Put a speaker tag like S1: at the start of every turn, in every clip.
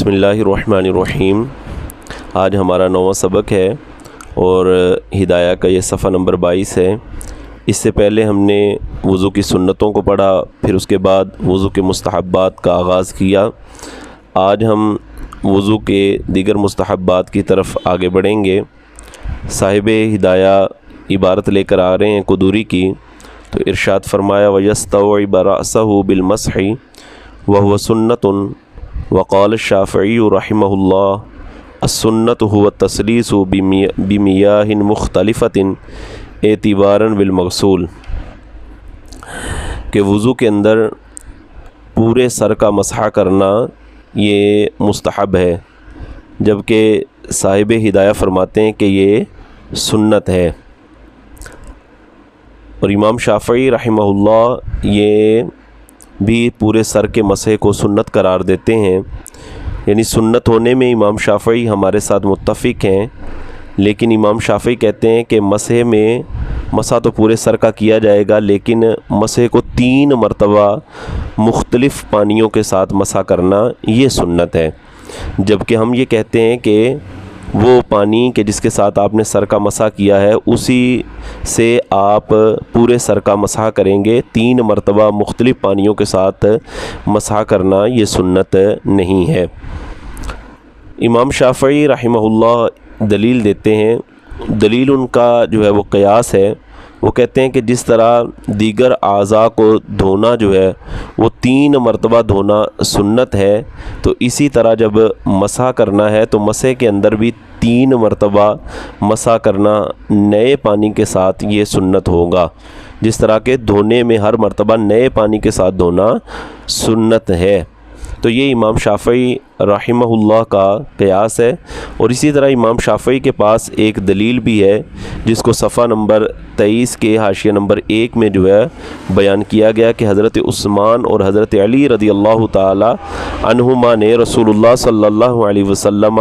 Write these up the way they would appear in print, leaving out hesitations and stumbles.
S1: بسم اللہ الرحمن الرحیم۔ آج ہمارا 9واں سبق ہے اور ہدایہ کا یہ صفحہ نمبر 22 ہے۔ اس سے پہلے ہم نے وضو کی سنتوں کو پڑھا، پھر اس کے بعد وضو کے مستحبات کا آغاز کیا۔ آج ہم وضو کے دیگر مستحبات کی طرف آگے بڑھیں گے۔ صاحب ہدایہ عبارت لے کر آ رہے ہیں قدوری کی، تو ارشاد فرمایا وَيَسْتَوْعِبَ رَأْسَهُ بِالْمَسْحِ وَهُوَ سُنَّةٌ وقال الشافعی رحمہ اللہ السنت هو التسلیس بمیاہ مختلفۃ اعتبارا بالمغسول، کہ وضو کے اندر پورے سر کا مسح کرنا یہ مستحب ہے، جبکہ صاحب ہدایہ فرماتے ہیں کہ یہ سنت ہے۔ اور امام شافعی رحمہ اللہ یہ بھی پورے سر کے مسح کو سنت قرار دیتے ہیں، یعنی سنت ہونے میں امام شافعی ہمارے ساتھ متفق ہیں، لیکن امام شافعی کہتے ہیں کہ مسح تو پورے سر کا کیا جائے گا، لیکن مسح کو 3 مرتبہ مختلف پانیوں کے ساتھ مسح کرنا یہ سنت ہے، جبکہ ہم یہ کہتے ہیں کہ وہ پانی کہ جس کے ساتھ آپ نے سر کا مسح کیا ہے اسی سے آپ پورے سر کا مسح کریں گے، 3 مرتبہ مختلف پانیوں کے ساتھ مسح کرنا یہ سنت نہیں ہے۔ امام شافعی رحمہ اللہ دلیل دیتے ہیں، دلیل ان کا جو ہے وہ قیاس ہے۔ وہ کہتے ہیں کہ جس طرح دیگر اعضاء کو دھونا جو ہے وہ 3 مرتبہ دھونا سنت ہے، تو اسی طرح جب مسح کرنا ہے تو مسح کے اندر بھی 3 مرتبہ مسح کرنا نئے پانی کے ساتھ یہ سنت ہوگا، جس طرح کہ دھونے میں ہر مرتبہ نئے پانی کے ساتھ دھونا سنت ہے۔ تو یہ امام شافعی رحمہ اللہ کا قیاس ہے۔ اور اسی طرح امام شافعی کے پاس ایک دلیل بھی ہے، جس کو صفحہ نمبر 23 کے حاشیہ نمبر 1 میں جو ہے بیان کیا گیا کہ حضرت عثمان اور حضرت علی رضی اللہ تعالی عنہما نے رسول اللہ صلی اللہ علیہ وسلم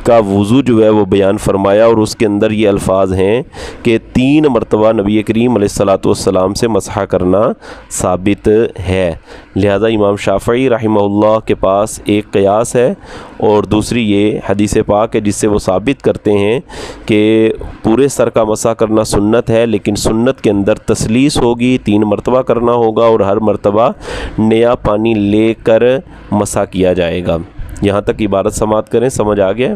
S1: کا وضو جو ہے وہ بیان فرمایا، اور اس کے اندر یہ الفاظ ہیں کہ 3 مرتبہ نبی کریم علیہ الصلوۃ والسلام سے مسح کرنا ثابت ہے۔ لہذا امام شافعی رحمہ اللہ کے پاس ایک قیاس ہے، اور دوسری یہ حدیث پاک ہے جس سے وہ ثابت کرتے ہیں کہ پورے سر کا مسح کرنا سنت ہے، لیکن سنت کے اندر تسلیس ہوگی، 3 مرتبہ کرنا ہوگا، اور ہر مرتبہ نیا پانی لے کر مسح کیا جائے گا۔ یہاں تک عبارت سماعت کریں، سمجھ آ گیا؟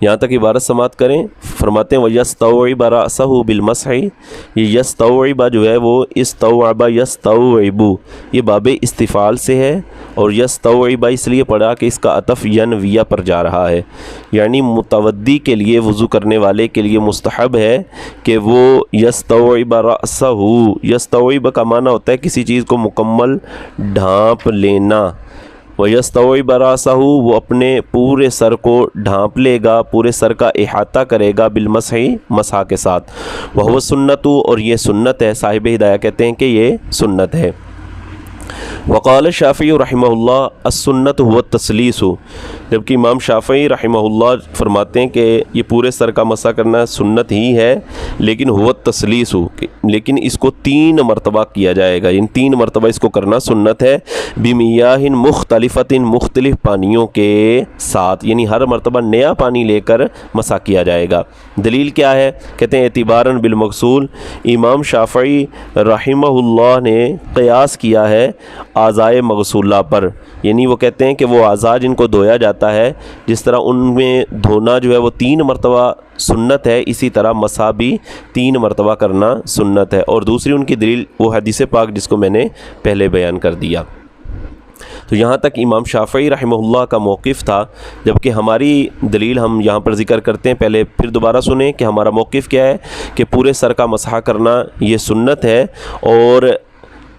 S1: یہاں تک عبارت سماعت کریں۔ فرماتے ہیں وَيَسْتَوْعِبَ رَأْسَهُ بِالْمَسْحِ، یہ یستوعب جو ہے وہ استوعب یستوعب، یہ باب استفعال سے ہے، اور یستوعب اس لیے پڑھا کہ اس کا عطف ینویہ پر جا رہا ہے، یعنی متودی کے لیے، وضو کرنے والے کے لیے مستحب ہے کہ وہ یستوعب رأسہ، یستوعب کا معنی ہوتا ہے کسی چیز کو مکمل ڈھانپ لینا، وَيَسْتَوْعِبَ رَأْسَهُ وہ اپنے پورے سر کو ڈھانپ لے گا، پورے سر کا احاطہ کرے گا، بالمسح مسح کے ساتھ، وَهُوَ السُّنَّةُ اور یہ سنت ہے۔ صاحب ہدایہ کہتے ہیں کہ یہ سنت ہے۔ وقال الشافعی رحمہ اللہ السنت هو التسلیس، جبکہ امام شافعی رحمہ اللہ فرماتے ہیں کہ یہ پورے سر کا مسح کرنا سنت ہی ہے، لیکن هو التسلیس، لیکن اس کو 3 مرتبہ کیا جائے گا، ان 3 مرتبہ اس کو کرنا سنت ہے، بمیاہ مختلفۃ مختلف پانیوں کے ساتھ، یعنی ہر مرتبہ نیا پانی لے کر مسح کیا جائے گا۔ دلیل کیا ہے؟ کہتے ہیں اعتباراً بالمغسول، امام شافعی رحمہ اللہ نے قیاس کیا ہے اعضائے مغسولہ پر، یعنی وہ کہتے ہیں کہ وہ اعضاء جن کو دھویا جاتا ہے، جس طرح ان میں دھونا جو ہے وہ 3 مرتبہ سنت ہے، اسی طرح مسح بھی 3 مرتبہ کرنا سنت ہے۔ اور دوسری ان کی دلیل وہ حدیث پاک جس کو میں نے پہلے بیان کر دیا۔ تو یہاں تک امام شافعی رحمہ اللہ کا موقف تھا، جبکہ ہماری دلیل ہم یہاں پر ذکر کرتے ہیں، پہلے پھر دوبارہ سنیں کہ ہمارا موقف کیا ہے، کہ پورے سر کا مسح کرنا یہ سنت ہے، اور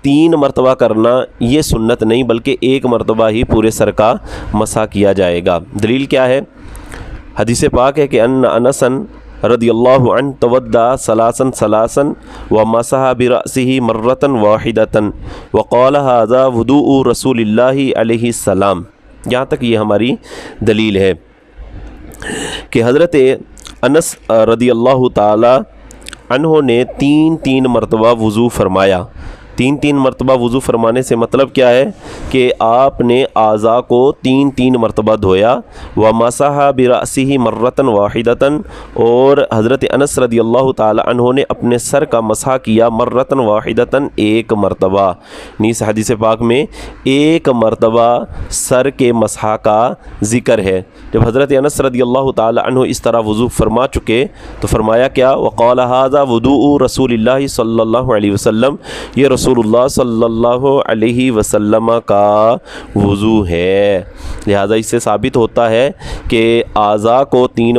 S1: 3 مرتبہ کرنا یہ سنت نہیں، بلکہ 1 مرتبہ ہی پورے سر کا مسح کیا جائے گا۔ دلیل کیا ہے؟ حدیث پاک ہے کہ انس رضی اللہ عنہ تودع ثلاثا ومسح برأسه مرة واحدة وقال هذا وضوء رسول اللہ علیہ السلام۔ یہاں تک یہ ہماری دلیل ہے کہ حضرت انس رضی اللہ تعالی عنہ نے 3 مرتبہ وضو فرمایا، تین تین مرتبہ وضو فرمانے سے مطلب کیا ہے کہ آپ نے اعضاء کو تین تین مرتبہ دھویا. ومسح برأسہ مرۃ واحدۃ، اور حضرت انس رضی اللہ تعالی عنہ نے اپنے سر کا مسح کیا مرۃ واحدۃ، ایک مرتبہ. اس حدیث پاک میں ایک مرتبہ سر کے مسح کا ذکر ہے. جب حضرت انس رضی اللہ تعالی عنہ اس طرح وضو فرما چکے تو فرمایا کیا؟ وقال ھذا وضوء رسول اللہ صلی اللہ علیہ وسلم، یہ رسول اللہ صلی اللہ علیہ وسلم کا وضو ہے. لہذا اس سے ثابت ہوتا ہے کہ اعضاء کو تین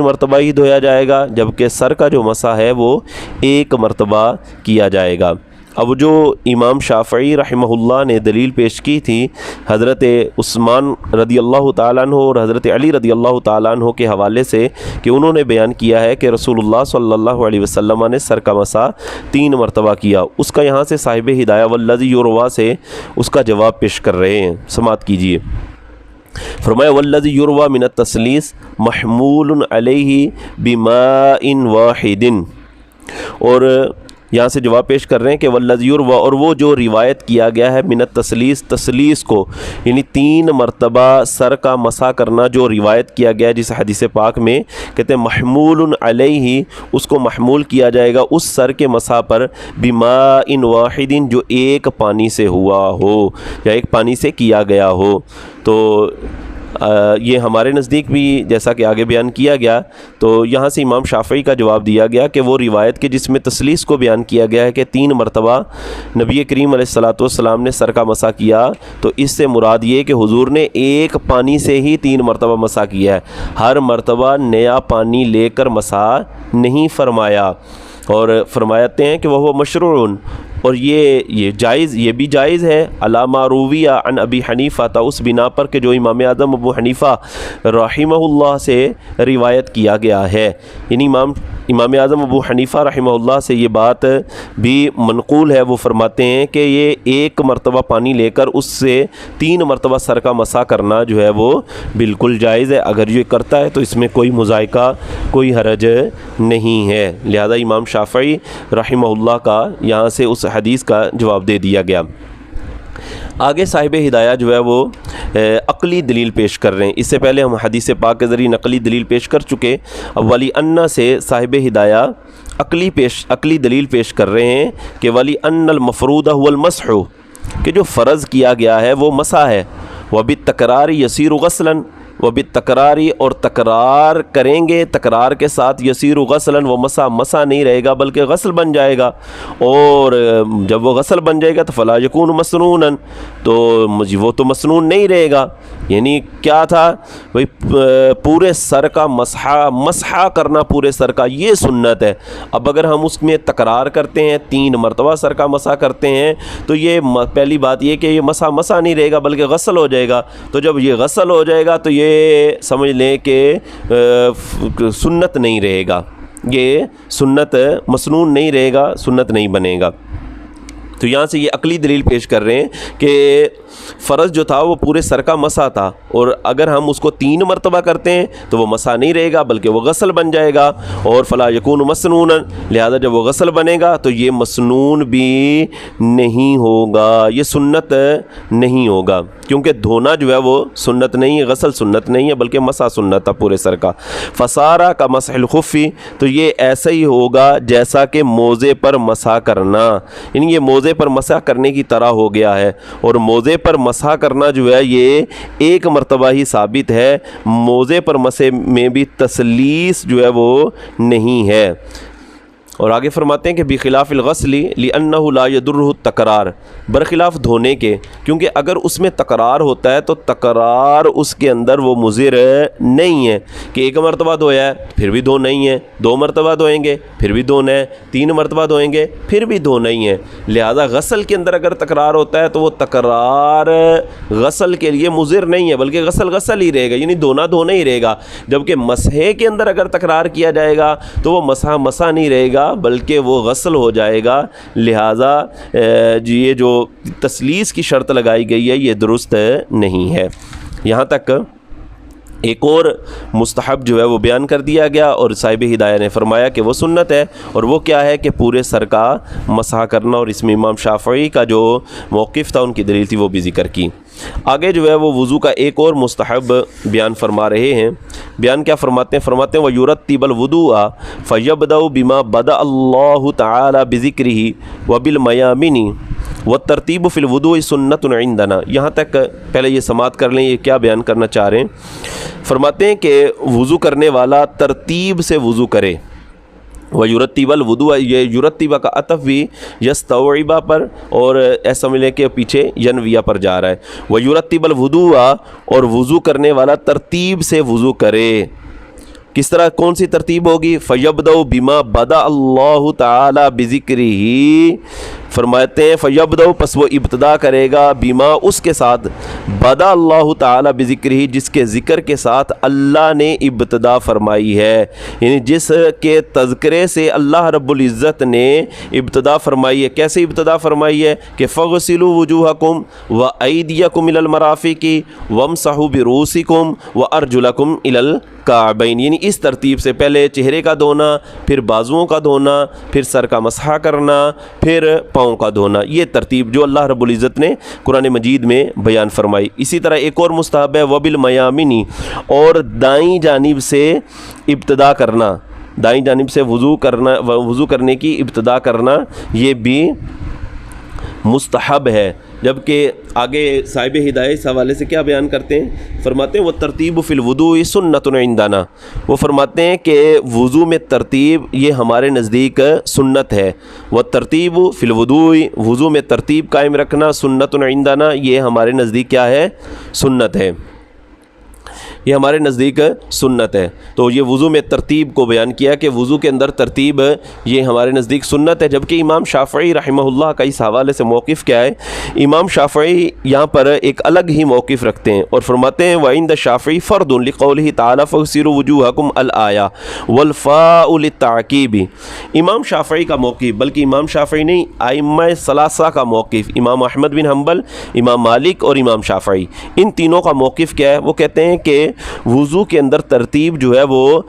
S1: مرتبہ ہی دھویا جائے گا، جبکہ سر کا جو مسح ہے وہ ایک مرتبہ کیا جائے گا. اب جو امام شافعی رحمہ اللہ نے دلیل پیش کی تھی حضرت عثمان رضی اللہ تعالیٰ عنہ اور حضرت علی رضی اللہ تعالیٰ عنہ کے حوالے سے، کہ انہوں نے بیان کیا ہے کہ رسول اللہ صلی اللہ علیہ وسلم نے سر کا مسح 3 مرتبہ کیا، اس کا یہاں سے صاحب ہدایہ والذی یروی سے اس کا جواب پیش کر رہے ہیں. سماعت کیجیے. فرمایا والذی یروی من التثلیث محمول علیہ بماء واحد، اور یہاں سے جواب پیش کر رہے ہیں کہ والذی یروی، اور وہ جو روایت کیا گیا ہے من التثلیث، تثلیث کو یعنی 3 مرتبہ سر کا مسح کرنا جو روایت کیا گیا ہے جس حدیث پاک میں، کہتے ہیں محمول علیہ، اس کو محمول کیا جائے گا اس سر کے مسح پر بماء واحد، جو ایک پانی سے ہوا ہو یا ایک پانی سے کیا گیا ہو. تو یہ ہمارے نزدیک بھی جیسا کہ آگے بیان کیا گیا، تو یہاں سے امام شافعی کا جواب دیا گیا کہ وہ روایت کے جس میں تثلیث کو بیان کیا گیا ہے کہ 3 مرتبہ نبی کریم علیہ الصلوۃ والسلام نے سر کا مسح کیا، تو اس سے مراد یہ کہ حضور نے ایک پانی سے ہی 3 مرتبہ مسح کیا ہے، ہر مرتبہ نیا پانی لے کر مسح نہیں فرمایا. اور فرماتے ہیں کہ وہ مشروع، اور یہ جائز، یہ بھی جائز ہے علی ما روی عن ابی حنیفہ، تھا اس بنا پر کہ جو امام اعظم ابو حنیفہ رحمہ اللہ سے روایت کیا گیا ہے. یعنی امام اعظم ابو حنیفہ رحمہ اللہ سے یہ بات بھی منقول ہے، وہ فرماتے ہیں کہ یہ ایک مرتبہ پانی لے کر اس سے 3 مرتبہ سر کا مسح کرنا جو ہے وہ بالکل جائز ہے. اگر یہ کرتا ہے تو اس میں کوئی مذائقہ، کوئی حرج نہیں ہے. لہذا امام شافعی رحمہ اللہ کا یہاں سے اس حدیث کا جواب دے دیا گیا. آگے صاحب ہدایہ جو ہے وہ عقلی دلیل پیش کر رہے ہیں. اس سے پہلے ہم حدیث پاک کے ذریعے نقلی دلیل پیش کر چکے. اب ولی ان سے صاحب ہدایہ عقلی دلیل پیش کر رہے ہیں کہ ولی ان المفروض هو المسح، کہ جو فرض کیا گیا ہے وہ مسح ہے. وبالتکرار یسیر غسلا، وبالتکراری، اور تکرار کریں گے، تکرار کے ساتھ یسیر غسلاً، وہ مسح نہیں رہے گا بلکہ غسل بن جائے گا. اور جب وہ غسل بن جائے گا تو فلا یکون مسنونا، تو وہ تو مسنون نہیں رہے گا. یعنی کیا تھا بھئی پورے سر کا مسح کرنا، پورے سر کا یہ سنت ہے. اب اگر ہم اس میں تکرار کرتے ہیں، 3 مرتبہ سر کا مسح کرتے ہیں، تو یہ پہلی بات یہ کہ یہ مسح نہیں رہے گا بلکہ غسل ہو جائے گا. تو جب یہ غسل ہو جائے گا تو یہ سمجھ لیں کہ سنت نہیں رہے گا، یہ سنت مسنون نہیں رہے گا، سنت نہیں بنے گا. تو یہاں سے یہ عقلی دلیل پیش کر رہے ہیں کہ فرض جو تھا وہ پورے سر کا مسح تھا، اور اگر ہم اس کو 3 مرتبہ کرتے ہیں تو وہ مسح نہیں رہے گا بلکہ وہ غسل بن جائے گا. اور فلا یکون مسنونا، لہذا جب وہ غسل بنے گا تو یہ مسنون بھی نہیں ہوگا، یہ سنت نہیں ہوگا، کیونکہ دھونا جو ہے وہ سنت نہیں ہے، غسل سنت نہیں ہے بلکہ مسح سنت تھا پورے سر کا. فسارا کا مسح الخفی، تو یہ ایسا ہی ہوگا جیسا کہ موزے پر مسح کرنا، یعنی یہ موزے پر مسح کرنے کی طرح ہو گیا ہے. اور موزے پر مسح کرنا جو ہے یہ ایک مرتبہ ہی ثابت ہے، موزے پر مسح میں بھی تثلیث جو ہے وہ نہیں ہے. اور آگے فرماتے ہیں کہ بخلاف الغسل لأنه لا يضره التکرار، برخلاف دھونے کے، کیونکہ اگر اس میں تکرار ہوتا ہے تو تکرار اس کے اندر وہ مضر نہیں ہے کہ ایک مرتبہ دھویا ہے پھر بھی دھونا ہی ہے، 2 مرتبہ دھوئیں گے پھر بھی دھونا ہے، 3 مرتبہ دھوئیں گے پھر بھی دھونا ہی ہے. لہذا غسل کے اندر اگر تکرار ہوتا ہے تو وہ تکرار غسل کے لیے مضر نہیں ہے بلکہ غسل ہی رہے گا، یعنی دھونا ہی رہے گا. جبکہ مسح کے اندر اگر تکرار کیا جائے گا تو وہ مسح نہیں رہے گا بلکہ وہ غسل ہو جائے گا. لہٰذا یہ جو تثلیث کی شرط لگائی گئی ہے یہ درست نہیں ہے. یہاں تک ایک اور مستحب جو ہے وہ بیان کر دیا گیا اور صاحب ہدایہ نے فرمایا کہ وہ سنت ہے، اور وہ کیا ہے کہ پورے سر کا مسح کرنا، اور اس میں امام شافعی کا جو موقف تھا، ان کی دلیل تھی، وہ بھی ذکر کی۔ آگے جو ہے وہ وضو کا ایک اور مستحب بیان فرما رہے ہیں۔ بیان کیا فرماتے ہیں؟ فرماتے ہیں وَيُرَتِّبَ الْوُضُوءَ فَيَبْدَأُ بِمَا بَدَأَ اللَّهُ تَعَالَى بِذِكْرِهِ وَبِالْمَيَامِنِ وَالتَّرْتِيبُ فِي الْوُضُوءِ سُنَّةٌ عِندَنَا۔ یہاں تک پہلے یہ سماعت کر لیں، یہ کیا بیان کرنا چاہ رہے ہیں۔ فرماتے ہیں کہ وضو کرنے والا ترتیب سے وضو کرے۔ وَيُرَتِّبَ الْوُضُوءَ، یہ یرتبہ کا عطف بھی یستوعبہ پر اور ایسا ملے کہ پیچھے ینویہ پر جا رہا ہے۔ وَيُرَتِّبَ الْوُضُوءَ، اور وضو کرنے والا ترتیب سے وضو کرے۔ کس طرح، کون سی ترتیب ہوگی؟ فَيَبْدَأُ بِمَا بَدَأَ اللَّهُ تَعَالَى بِذِكْرِهِ، فرماتے ہیں فَيَبْدَأُ، پس وہ ابتدا کرے گا، بِمَا، اس کے ساتھ، بَدَأَ اللَّهُ تَعَالَى بِذِكْرِهِ، جس کے ذکر کے ساتھ اللہ نے ابتدا فرمائی ہے، یعنی جس کے تذکرے سے اللہ رب العزت نے ابتدا فرمائی ہے۔ کیسے ابتدا فرمائی ہے؟ کہ فَغْسِلُوا وُجُوهَكُمْ وَأَيْدِيَكُمْ إِلَى الْمَرَافِقِ وَامْسَحُوا بِرُؤُوسِكُمْ وَأَرْجُلَكُمْ إِلَى الْكَعْبَيْنِ، یعنی اس ترتیب سے پہلے چہرے کا دھونا، پھر بازوؤں کا دھونا، پھر سر کا مسح کرنا، پھر پاؤں کا دھونا، یہ ترتیب جو اللہ رب العزت نے قرآن مجید میں بیان فرمائی۔ اسی طرح ایک اور مستحب ہے وَبِالْمَيَامِنِ، اور دائیں جانب سے ابتدا کرنا، دائیں جانب سے وضو کرنے کی ابتدا کرنا، یہ بھی مستحب ہے۔ جبکہ آگے صاحب ہدایہ اس حوالے سے کیا بیان کرتے ہیں؟ فرماتے ہیں وَالتَّرْتِيبُ فِي الْوُضُوءِ سُنَّةٌ عِندَنَا، وہ فرماتے ہیں کہ وضو میں ترتیب یہ ہمارے نزدیک سنت ہے۔ وَالتَّرْتِيبُ فِي الْوُضُوءِ، وضو میں ترتیب قائم رکھنا، سُنَّةٌ عِندَنَا، یہ ہمارے نزدیک کیا ہے؟ سنت ہے، یہ ہمارے نزدیک سنت ہے۔ تو یہ وضو میں ترتیب کو بیان کیا کہ وضو کے اندر ترتیب یہ ہمارے نزدیک سنت ہے۔ جبکہ امام شافعی رحمہ اللہ کا اس حوالے سے موقف کیا ہے؟ امام شافعی یہاں پر ایک الگ ہی موقف رکھتے ہیں اور فرماتے ہیں وَعِنْدَ الشَّافِعِي فَرْضٌ لِقَوْلِهِ تَعَالَى فَاغْسِلُوا وُجُوهَكُمْ الْآيَةُ وَالْفَاءُ لِلتَّعْقِيبِ، امام شافعی کا موقف، بلکہ امام شافعی نہیں، ائمہ ثلاثہ کا موقف، امام احمد بن حنبل، امام مالک اور امام شافعی، ان تینوں کا موقف کیا ہے؟ وہ کہتے ہیں کہ وضو کے اندر ترتیب جو ہے وہ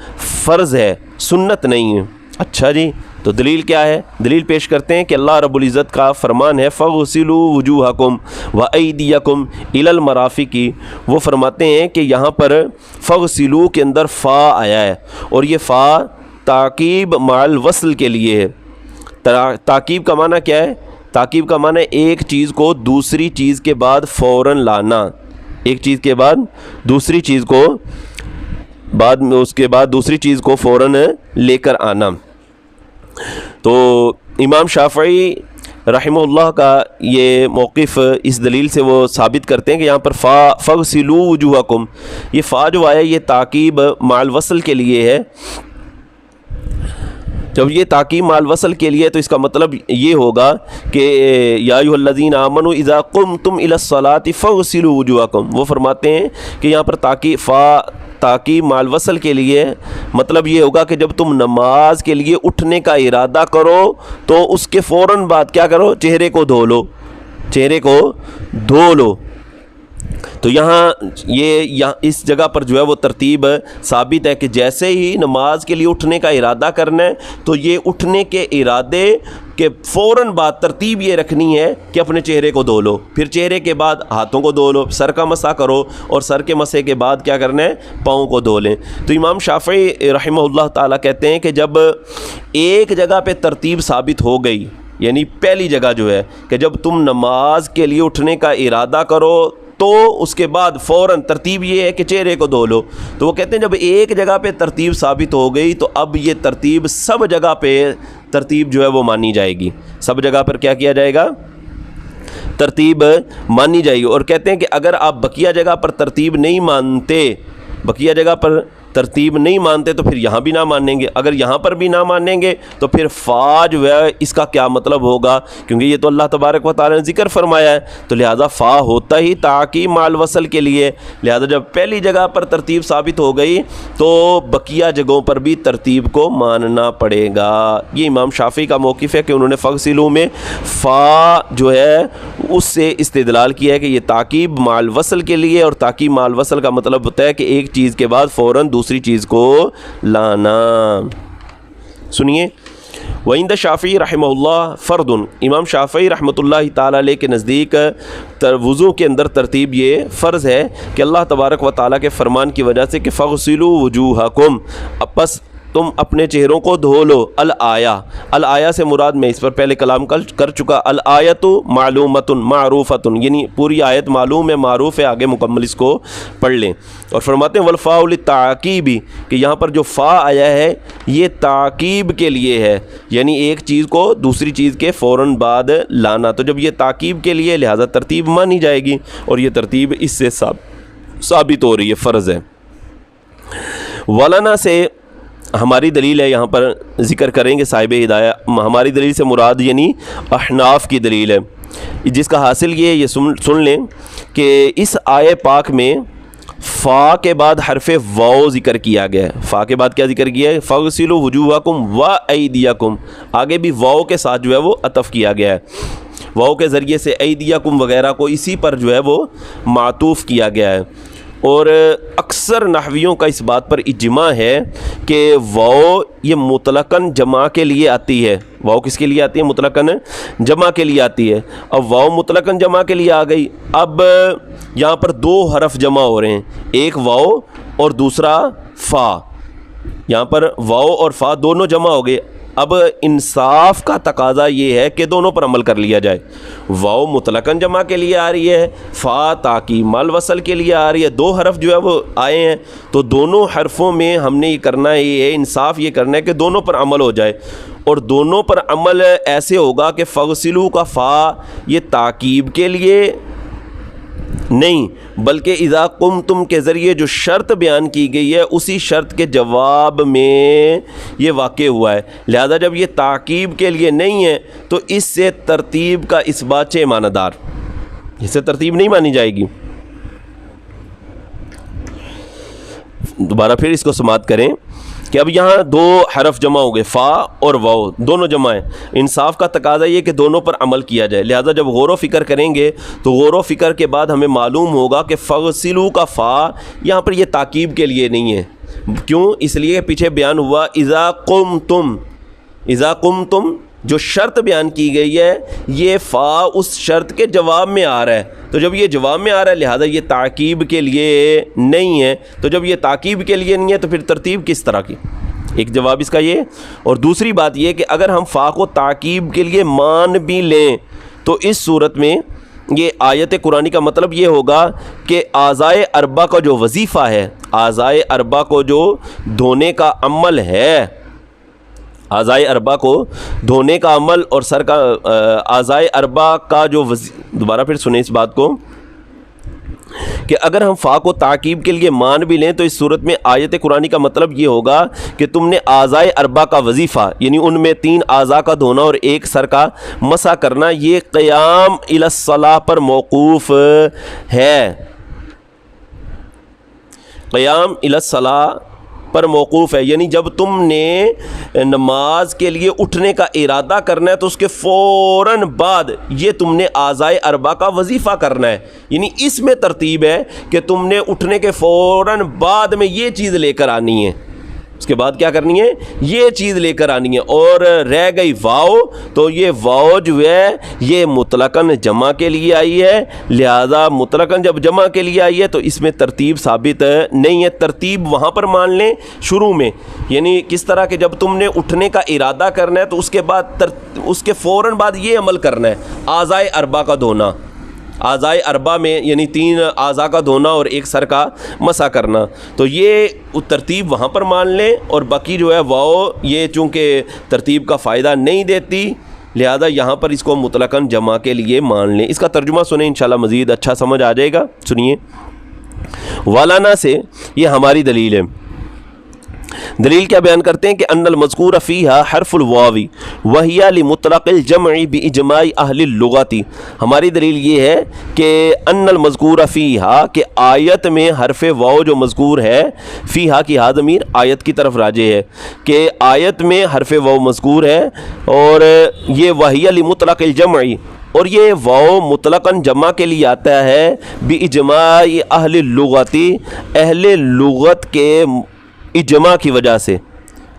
S1: فرض ہے، سنت نہیں ہے۔ اچھا جی، تو دلیل کیا ہے؟ دلیل پیش کرتے ہیں کہ اللہ رب العزت کا فرمان ہے فَغْسِلُوا وُجُوهَكُمْ وَأَيْدِيَكُمْ إِلَى الْمَرَافِقِ، وہ فرماتے ہیں کہ یہاں پر فَغْسِلُوا کے اندر فا آیا ہے، اور یہ فا تعقیب مع الوصل کے لیے ہے۔ تعقیب کا معنی کیا ہے؟ تعقیب کا معنی ایک چیز کو دوسری چیز کے بعد فوراً لانا، ایک چیز کے بعد دوسری چیز کو اس کے بعد دوسری چیز کو فوراً لے کر آنا۔ تو امام شافعی رحمہ اللہ کا یہ موقف اس دلیل سے وہ ثابت کرتے ہیں کہ یہاں پر فَغْسِلُوا وُجُوهَكُمْ، یہ فا جو آیا یہ تعقیب مع الوصل کے لیے ہے۔ جب یہ تعقیب مع الوصل کے لیے تو اس کا مطلب یہ ہوگا کہ یا ایھا الذین آمنوا اذا قمتم الی الصلاۃ فاغسلوا وجوہکم، وہ فرماتے ہیں کہ یہاں پر تعقیب مع الوصل کے لیے مطلب یہ ہوگا کہ جب تم نماز کے لیے اٹھنے کا ارادہ کرو تو اس کے فوراً بعد کیا کرو؟ چہرے کو دھو لو، چہرے کو دھو لو۔ تو یہاں اس جگہ پر جو ہے وہ ترتیب ثابت ہے کہ جیسے ہی نماز کے لیے اٹھنے کا ارادہ کرنا ہے تو یہ اٹھنے کے ارادے کے فوراً بعد ترتیب یہ رکھنی ہے کہ اپنے چہرے کو دھو لو، پھر چہرے کے بعد ہاتھوں کو دھو لو، سر کا مسح کرو، اور سر کے مسح کے بعد کیا کرنا ہے؟ پاؤں کو دھو لیں۔ تو امام شافعی رحمہ اللہ تعالیٰ کہتے ہیں کہ جب ایک جگہ پہ ترتیب ثابت ہو گئی، یعنی پہلی جگہ جو ہے کہ جب تم نماز کے لیے اٹھنے کا ارادہ کرو تو اس کے بعد فوراً ترتیب یہ ہے کہ چہرے کو دھو لو، تو وہ کہتے ہیں جب ایک جگہ پہ ترتیب ثابت ہو گئی تو اب یہ ترتیب سب جگہ پہ ترتیب جو ہے وہ مانی جائے گی، سب جگہ پر کیا جائے گا؟ ترتیب مانی جائے گی۔ اور کہتے ہیں کہ اگر آپ بقیہ جگہ پر ترتیب نہیں مانتے، بقیہ جگہ پر ترتیب نہیں مانتے تو پھر یہاں بھی نہ مانیں گے، اگر یہاں پر بھی نہ مانیں گے تو پھر فا جو ہے اس کا کیا مطلب ہوگا، کیونکہ یہ تو اللہ تبارک و تعالی نے ذکر فرمایا ہے، تو لہٰذا فا ہوتا ہی تعقیب مع الوصل کے لیے، لہٰذا جب پہلی جگہ پر ترتیب ثابت ہو گئی تو بقیہ جگہوں پر بھی ترتیب کو ماننا پڑے گا۔ یہ امام شافعی کا موقف ہے کہ انہوں نے فغسلوا میں فا جو ہے اس سے استدلال کیا ہے کہ یہ تعقیب مع الوصل کے لیے، اور تعقیب مع الوصل کا مطلب ہوتا ہے کہ ایک چیز کے بعد فوراً دوسری چیز کو لانا۔ سنیے، وعند شافعی رحمہ اللہ فرد، امام شافعی رحمۃ اللہ تعالیٰ علیہ کے نزدیک وضو کے اندر ترتیب یہ فرض ہے کہ اللہ تبارک و تعالیٰ کے فرمان کی وجہ سے کہ فغسلوا وجوہکم، پس تم اپنے چہروں کو دھو لو، الآیہ سے مراد میں اس پر پہلے کلام کر چکا، الآیۃ معلومۃ معروفۃ، یعنی پوری آیت معلوم ہے، معروف ہے، آگے مکمل اس کو پڑھ لیں۔ اور فرماتے ہیں والفاء للتعقیب، کہ یہاں پر جو فا آیا ہے یہ تعقیب کے لیے ہے، یعنی ایک چیز کو دوسری چیز کے فوراً بعد لانا، تو جب یہ تعقیب کے لیے لہذا ترتیب مانی جائے گی، اور یہ ترتیب اس سے ثابت ہو رہی ہے، فرض ہے۔ ولنا سے ہماری دلیل ہے، یہاں پر ذکر کریں گے صاحب ہدایہ، ہماری دلیل سے مراد یعنی احناف کی دلیل ہے، جس کا حاصل یہ سن لیں کہ اس آیے پاک میں فا کے بعد حرف واو ذکر کیا گیا ہے۔ فا کے بعد کیا ذکر کیا ہے؟ فغسلوا وجوہکم و ایدیکم، آگے بھی واو کے ساتھ جو ہے وہ عطف کیا گیا ہے، واو کے ذریعے سے ایدیکم وغیرہ کو اسی پر جو ہے وہ معطوف کیا گیا ہے۔ اور اکثر نحویوں کا اس بات پر اجماع ہے کہ واو یہ مطلقاً جمع کے لیے آتی ہے۔ واو کس کے لیے آتی ہے؟ مطلقاً جمع کے لیے آتی ہے۔ اب واو مطلقاً جمع کے لیے آ گئی، اب یہاں پر دو حرف جمع ہو رہے ہیں، ایک واو اور دوسرا فا، یہاں پر واو اور فا دونوں جمع ہو گئے۔ اب انصاف کا تقاضا یہ ہے کہ دونوں پر عمل کر لیا جائے، واو مطلقاً جمع کے لیے آ رہی ہے، فا تعقیب مع الوصل کے لیے آ رہی ہے، دو حرف جو ہے وہ آئے ہیں، تو دونوں حرفوں میں ہم نے یہ کرنا یہ ہے، انصاف یہ کرنا ہے کہ دونوں پر عمل ہو جائے، اور دونوں پر عمل ایسے ہوگا کہ فغسلوا کا فا یہ تعقیب کے لیے نہیں بلکہ اذا قمتم کے ذریعے جو شرط بیان کی گئی ہے اسی شرط کے جواب میں یہ واقع ہوا ہے، لہذا جب یہ تعقیب کے لیے نہیں ہے تو اس سے ترتیب کا اس بات سے معنی دار، اس سے ترتیب نہیں مانی جائے گی۔ دوبارہ پھر اس کو سماعت کریں کہ اب یہاں دو حرف جمع ہو گئے، فا اور واو دونوں جمع ہیں، انصاف کا تقاضا یہ کہ دونوں پر عمل کیا جائے، لہذا جب غور و فکر کریں گے تو غور و فکر کے بعد ہمیں معلوم ہوگا کہ فغسلوا کا فا یہاں پر یہ تعقیب کے لیے نہیں ہے، کیوں؟ اس لیے پیچھے بیان ہوا اذا قمتم جو شرط بیان کی گئی ہے یہ فا اس شرط کے جواب میں آ رہا ہے، تو جب یہ جواب میں آ رہا ہے لہذا یہ تعقیب کے لیے نہیں ہے، تو جب یہ تعقیب کے لیے نہیں ہے تو پھر ترتیب کس طرح کی؟ ایک جواب اس کا یہ، اور دوسری بات یہ کہ اگر ہم فا کو تعقیب کے لیے مان بھی لیں تو اس صورت میں یہ آیت قرآنی کا مطلب یہ ہوگا کہ اعضائے اربع کا جو وظیفہ ہے، اعضائے اربع کو جو دھونے کا عمل ہے، اعضائے اربع کو دھونے کا عمل اور سر کا اعضائے اربع کا جو دوبارہ پھر سنیں اس بات کو کہ اگر ہم فا کو تعقیب کے لیے مان بھی لیں تو اس صورت میں آیت قرآنی کا مطلب یہ ہوگا کہ تم نے اعضائے اربع کا وظیفہ یعنی ان میں 3 اعضاء کا دھونا اور ایک سر کا مسح کرنا یہ قیام الی الصلاۃ پر موقوف ہے، قیام الی الصلاۃ پر موقوف ہے، یعنی جب تم نے نماز کے لیے اٹھنے کا ارادہ کرنا ہے تو اس کے فوراً بعد یہ تم نے اعضائے اربع کا وظیفہ کرنا ہے، یعنی اس میں ترتیب ہے کہ تم نے اٹھنے کے فوراً بعد میں یہ چیز لے کر آنی ہے، اس کے بعد کیا کرنی ہے؟ یہ چیز لے کر آنی ہے، اور رہ گئی واو تو یہ واو جو ہے یہ مطلقاً جمع کے لیے آئی ہے، لہذا مطلقاً جب جمع کے لیے آئی ہے تو اس میں ترتیب ثابت نہیں ہے، ترتیب وہاں پر مان لیں شروع میں، یعنی کس طرح کہ جب تم نے اٹھنے کا ارادہ کرنا ہے تو اس کے بعد اس کے فوراً بعد یہ عمل کرنا ہے، اعضائے اربع کا دھونا، اعضائے اربع میں یعنی 3 اعضاء کا دھونا اور ایک سر کا مسح کرنا، تو یہ ترتیب وہاں پر مان لیں، اور باقی جو ہے واو یہ چونکہ ترتیب کا فائدہ نہیں دیتی لہذا یہاں پر اس کو مطلقاً جمع کے لیے مان لیں۔ اس کا ترجمہ سنیں انشاءاللہ مزید اچھا سمجھ آ جائے گا، سنیے۔ والانا سے یہ ہماری دلیل ہے، دلیل کیا بیان کرتے ہیں کہ ان المذکور فیہا حرف الواوی وہی لمطلق الجمع باجماع اہل اللغت. ہماری دلیل یہ ہے کہ ان المذکور فیہا کہ آیت میں حرف واو جو مذکور ہے، فیہا کی ہا ضمیر آیت کی طرف راجع ہے کہ آیت میں حرف واو مذکور ہے، اور یہ وہی لمطلق الجمع، اور یہ واو مطلقاً جمع کے لیے آتا ہے باجماع اہل اللغت، اہل لغت کے اجماع کی وجہ سے،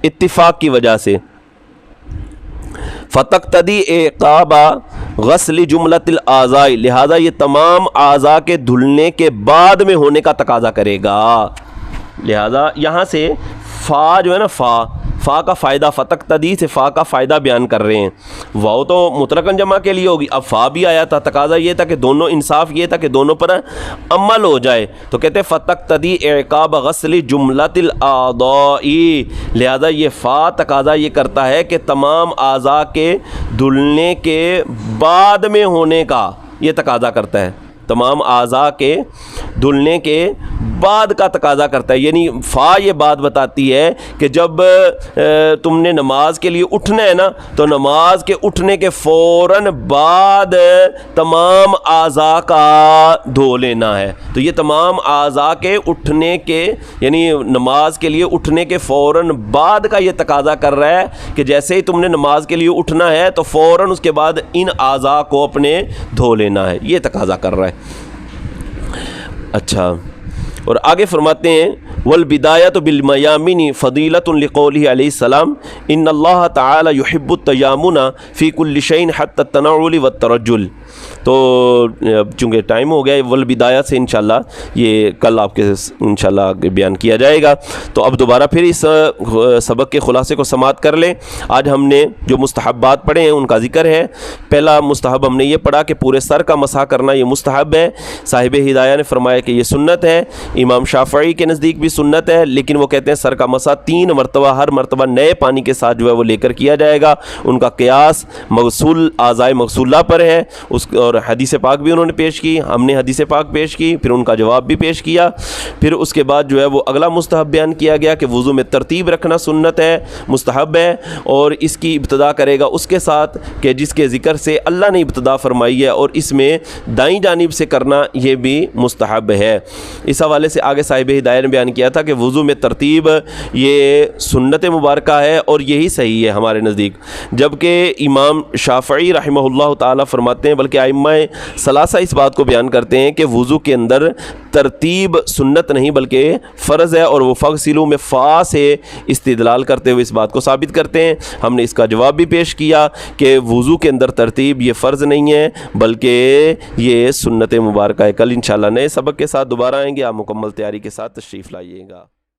S1: اتفاق کی وجہ سے. فتقتدی اعقاب غسل جملۃ الاعضاء، لہذا یہ تمام اعضاء کے دھلنے کے بعد میں ہونے کا تقاضا کرے گا. لہذا یہاں سے فا جو ہے نا، فا کا فائدہ، فتقتدی سے فا کا فائدہ بیان کر رہے ہیں. واو تو مطلقاً جمع کے لیے ہوگی، اب فا بھی آیا تھا، تقاضا یہ تھا کہ دونوں، انصاف یہ تھا کہ دونوں پر عمل ہو جائے، تو کہتے ہیں فتقتدی اعقاب غسل جملۃ الاعضاء، لہذا یہ فا تقاضا یہ کرتا ہے کہ تمام اعضاء کے دھلنے کے بعد میں ہونے کا یہ تقاضا کرتا ہے، تمام اعضاء کے دھلنے کے بعد کا تقاضا کرتا ہے. یعنی فا یہ بات بتاتی ہے کہ جب تم نے نماز کے لیے اٹھنا ہے نا، تو نماز کے اٹھنے کے فوراً بعد تمام اعضاء کا دھو لینا ہے. تو یہ تمام اعضاء کے اٹھنے کے، یعنی نماز کے لیے اٹھنے کے فوراً بعد کا یہ تقاضا کر رہا ہے کہ جیسے ہی تم نے نماز کے لیے اٹھنا ہے تو فوراً اس کے بعد ان اعضاء کو اپنے دھو لینا ہے، یہ تقاضا کر رہا ہے. اچھا، اور آگے فرماتے ہیں والبدایۃ بالمیامن فضیلۃ لقولہ علیہ السلام ان اللہ تعالی یحب التیامن فی کل شیء حتی التنعل والترجل. تو چونکہ ٹائم ہو گیا، والبدایہ سے انشاءاللہ یہ کل آپ کے انشاءاللہ بیان کیا جائے گا. تو اب دوبارہ پھر اس سبق کے خلاصے کو سماعت کر لیں. آج ہم نے جو مستحبات پڑھے ہیں ان کا ذکر ہے. پہلا مستحب ہم نے یہ پڑھا کہ پورے سر کا مسح کرنا یہ مستحب ہے. صاحب ہدایہ نے فرمایا کہ یہ سنت ہے. امام شافعی کے نزدیک بھی سنت ہے، لیکن وہ کہتے ہیں سر کا مسح 3 مرتبہ، ہر مرتبہ نئے پانی کے ساتھ جو ہے وہ لے کر کیا جائے گا. ان کا قیاس مغسول اعضاء مغسولہ پر ہے، اور حدیث پاک بھی انہوں نے پیش کی، ہم نے حدیث پاک پیش کی، پھر ان کا جواب بھی پیش کیا. پھر اس کے بعد جو ہے وہ اگلا مستحب بیان کیا گیا کہ وضو میں ترتیب رکھنا سنت ہے، مستحب ہے، اور اس کی ابتدا کرے گا اس کے ساتھ کہ جس کے ذکر سے اللہ نے ابتدا فرمائی ہے، اور اس میں دائیں جانب سے کرنا یہ بھی مستحب ہے. اس حوالے سے آگے صاحب ہدایہ نے بیان کیا تھا کہ وضو میں ترتیب یہ سنت مبارکہ ہے اور یہی صحیح ہے ہمارے نزدیک. جبکہ امام شافعی رحمہ اللہ تعالیٰ فرماتے ہیں، بلکہ ائمہ ثلاثہ اس بات کو بیان کرتے ہیں کہ وضو کے اندر ترتیب سنت نہیں بلکہ فرض ہے، اور وہ فغسلوا میں فا سے استدلال کرتے ہوئے اس بات کو ثابت کرتے ہیں. ہم نے اس کا جواب بھی پیش کیا کہ وضو کے اندر ترتیب یہ فرض نہیں ہے بلکہ یہ سنت مبارکہ ہے. کل انشاءاللہ نئے سبق کے ساتھ دوبارہ آئیں گے. آپ مکمل تیاری کے ساتھ تشریف لائیے گا.